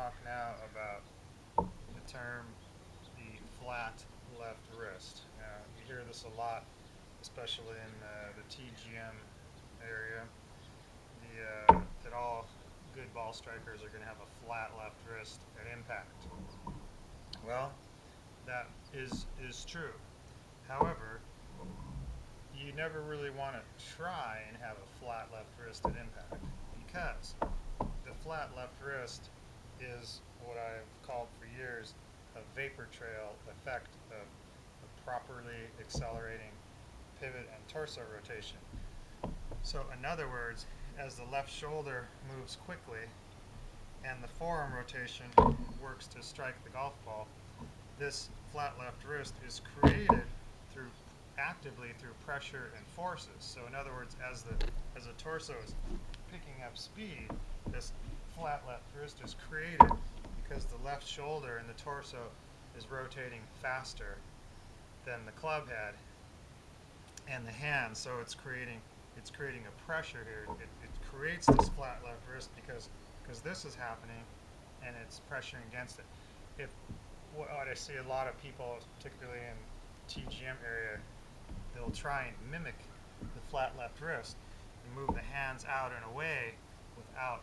talk now about the term the flat left wrist. Now, you hear this a lot, especially in the TGM area, that all good ball strikers are going to have a flat left wrist at impact. Well, that is true. However, you never really want to try and have a flat left wrist at impact because the flat left wrist is what I've called for years a vapor trail effect of properly accelerating pivot and torso rotation. So, in other words, as the left shoulder moves quickly and the forearm rotation works to strike the golf ball, this flat left wrist is created through actively through pressure and forces. So in other words, as the torso is picking up speed, this flat left wrist is created because the left shoulder and the torso is rotating faster than the club head and the hand. So it's creating a pressure here. It creates this flat left wrist because this is happening and it's pressuring against it. If what I see a lot of people, particularly in TGM area, they'll try and mimic the flat left wrist and move the hands out and away without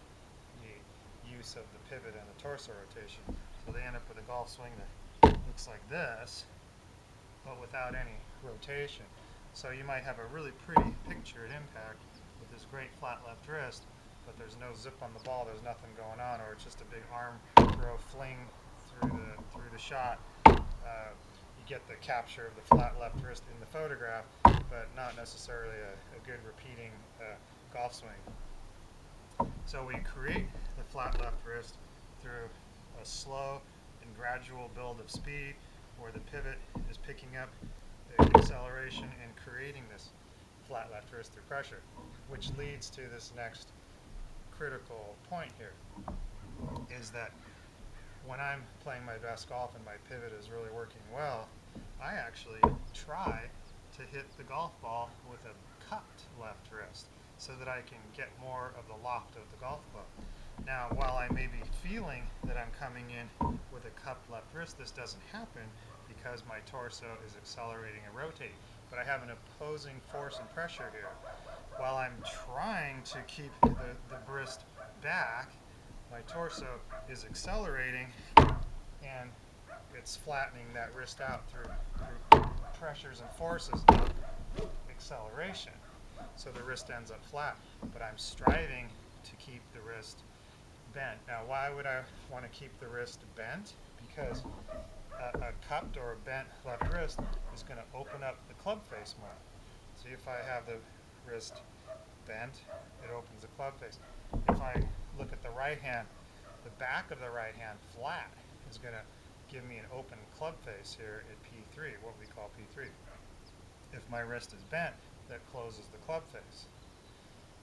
the use of the pivot and the torso rotation. So they end up with a golf swing that looks like this, but without any rotation. So you might have a really pretty picture at impact with this great flat left wrist, but there's no zip on the ball, there's nothing going on, or it's just a big arm throw fling through the shot. You get the capture of the flat left wrist in the photograph, but not necessarily a good repeating golf swing. So we create the flat left wrist through a slow and gradual build of speed where the pivot is picking up the acceleration and creating this flat left wrist through pressure, which leads to this next critical point here, is that when I'm playing my best golf and my pivot is really working well, I actually try to hit the golf ball with a cupped left wrist so that I can get more of the loft of the golf club. Now, while I may be feeling that I'm coming in with a cupped left wrist, this doesn't happen because my torso is accelerating and rotating. But I have an opposing force and pressure here. While I'm trying to keep the wrist back, my torso is accelerating and it's flattening that wrist out through pressures and forces of acceleration. So the wrist ends up flat, but I'm striving to keep the wrist bent. Now, why would I want to keep the wrist bent? Because a cupped or a bent left wrist is going to open up the club face more. See, if I have the wrist bent, it opens the club face. If I look at the right hand, the back of the right hand flat is going to give me an open club face here at P3, what we call P3. If my wrist is bent, that closes the club face.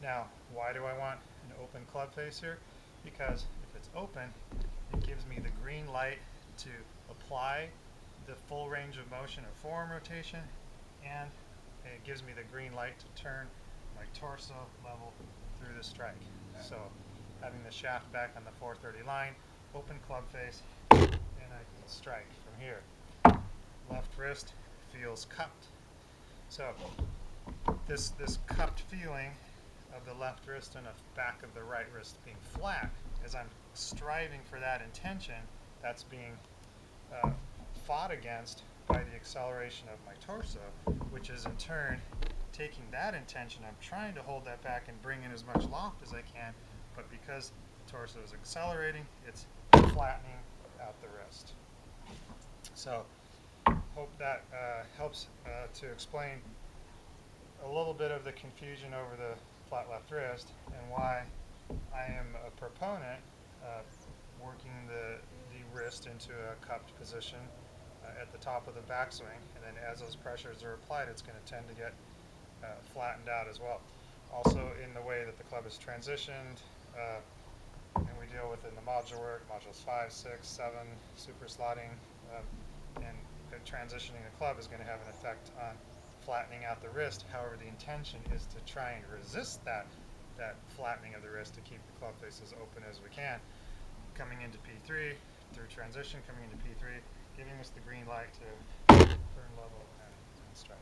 Now, why do I want an open club face here? Because if it's open, it gives me the green light to apply the full range of motion of forearm rotation, and it gives me the green light to turn my torso level through the strike. So having the shaft back on the 430 line, open club face, and I can strike from here. Left wrist feels cupped. So this cupped feeling of the left wrist and the back of the right wrist being flat, as I'm striving for that intention, that's being fought against by the acceleration of my torso, which is in turn taking that intention. I'm trying to hold that back and bring in as much loft as I can, but because the torso is accelerating, it's flattening out the wrist. So hope that helps to explain a little bit of the confusion over the flat left wrist and why I am a proponent of working the wrist into a cupped position at the top of the backswing, and then as those pressures are applied, it's going to tend to get flattened out as well. Also, in the way that the club is transitioned, and we deal with in the module work, modules 5, 6, 7, super slotting, and transitioning the club is going to have an effect on flattening out the wrist. However, the intention is to try and resist that flattening of the wrist to keep the club face as open as we can. coming into P3, through transition coming into P3, giving us the green light to turn level and strike.